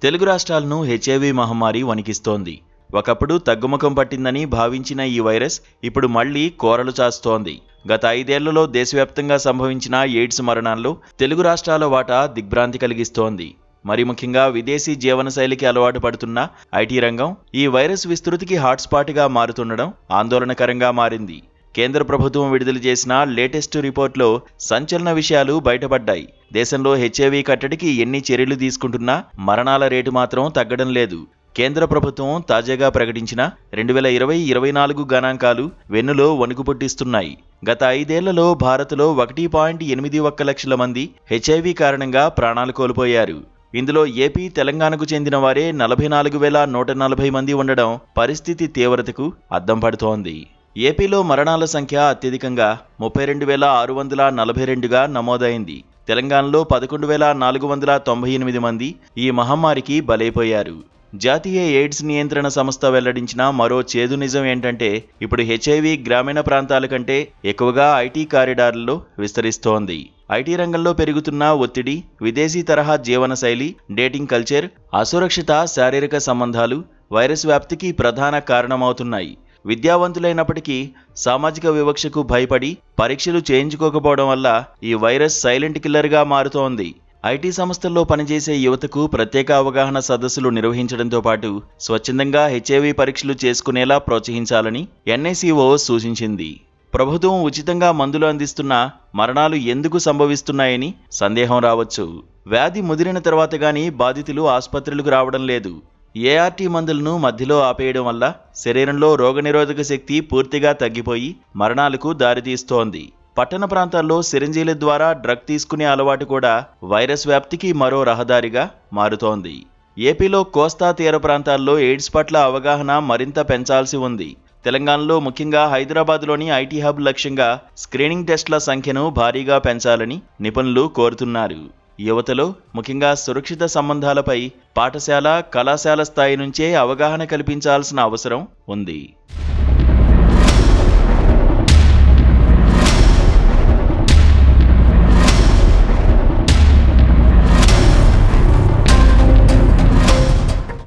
తెలుగు రాష్ట్రాలను హెచ్ఐవి మహమ్మారి వణికిస్తోంది. ఒకప్పుడు తగ్గుముఖం పట్టిందని భావించిన ఈ వైరస్ ఇప్పుడు మళ్లీ కోరలు చాస్తోంది. గత 5 ఏళ్లలో దేశవ్యాప్తంగా సంభవించిన ఎయిడ్స్ మరణాల్లో తెలుగు రాష్ట్రాల వాటా దిగ్భ్రాంతి కలిగిస్తోంది. మరి ముఖ్యంగా విదేశీ జీవనశైలికి అలవాటు పడుతున్న ఐటీ రంగం ఈ వైరస్ విస్తృతికి హాట్స్పాట్గా మారుతుండడం ఆందోళనకరంగా మారింది. కేంద్ర ప్రభుత్వం విడుదల చేసిన లేటెస్ట్ రిపోర్ట్లో సంచలన విషయాలు బయటపడ్డాయి. దేశంలో హెచ్ఐవి కట్టడికి ఎన్ని చర్యలు తీసుకుంటున్నా మరణాల రేటు మాత్రం తగ్గడం లేదు. కేంద్ర ప్రభుత్వం తాజాగా ప్రకటించిన 2020-24 గణాంకాలు వెన్నులో వణుకు పుట్టిస్తున్నాయి. గత 5 ఏళ్లలో భారత్లో 1.81 లక్షల మంది హెచ్ఐవి కారణంగా ప్రాణాలు కోల్పోయారు. ఇందులో ఏపీ, తెలంగాణకు చెందిన వారే 44,140 మంది ఉండడం పరిస్థితి తీవ్రతకు అద్దం పడుతోంది. ఏపీలో మరణాల సంఖ్య అత్యధికంగా 32,642గా నమోదైంది. తెలంగాణలో 11,498 మంది ఈ మహమ్మారికి బలైపోయారు. జాతీయ ఎయిడ్స్ నియంత్రణ సంస్థ వెల్లడించిన మరో చేదు నిజం ఏంటంటే ఇప్పుడు హెచ్ఐవి గ్రామీణ ప్రాంతాల కంటే ఎక్కువగా ఐటీ కారిడార్లలో విస్తరిస్తోంది. ఐటీ రంగంలో పెరుగుతున్న ఒత్తిడి, విదేశీ తరహా జీవనశైలి, డేటింగ్ కల్చర్, అసురక్షిత శారీరక సంబంధాలు వైరస్ వ్యాప్తికి ప్రధాన కారణమవుతున్నాయి. విద్యావంతులైనప్పటికీ సామాజిక వివక్షకు భయపడి పరీక్షలు చేయించుకోకపోవడం వల్ల ఈ వైరస్ సైలెంట్ కిల్లర్గా మారుతోంది. ఐటీ సంస్థల్లో పనిచేసే యువతకు ప్రత్యేక అవగాహన సదస్సులు నిర్వహించడంతో పాటు స్వచ్ఛందంగా హెచ్ఐవి పరీక్షలు చేసుకునేలా ప్రోత్సహించాలని ఎన్ఐసిఓ సూచించింది. ప్రభుత్వం ఉచితంగా మందులు అందిస్తున్నా మరణాలు ఎందుకు సంభవిస్తున్నాయని సందేహం రావచ్చు. వ్యాధి ముదిరిన తర్వాత గానీ బాధితులు ఆసుపత్రులకు రావడం లేదు. ఏఆర్టీ మందులను మధ్యలో ఆపేయడం వల్ల శరీరంలో రోగనిరోధక శక్తి పూర్తిగా తగ్గిపోయి మరణాలకు దారితీస్తోంది. పట్టణ ప్రాంతాల్లో సిరంజీల ద్వారా డ్రగ్ తీసుకునే అలవాటు కూడా వైరస్ వ్యాప్తికి మరో రహదారిగా మారుతోంది. ఏపీలో కోస్తా తీర ప్రాంతాల్లో ఎయిడ్స్ పట్ల అవగాహన మరింత పెంచాల్సి ఉంది. తెలంగాణలో ముఖ్యంగా హైదరాబాద్లోని ఐటీ హబ్ లక్ష్యంగా స్క్రీనింగ్ టెస్టుల సంఖ్యను భారీగా పెంచాలని నిపుణులు కోరుతున్నారు. యువతలో ముఖ్యంగా సురక్షిత సంబంధాలపై పాఠశాల, కళాశాల స్థాయి నుంచే అవగాహన కల్పించాల్సిన అవసరం ఉంది.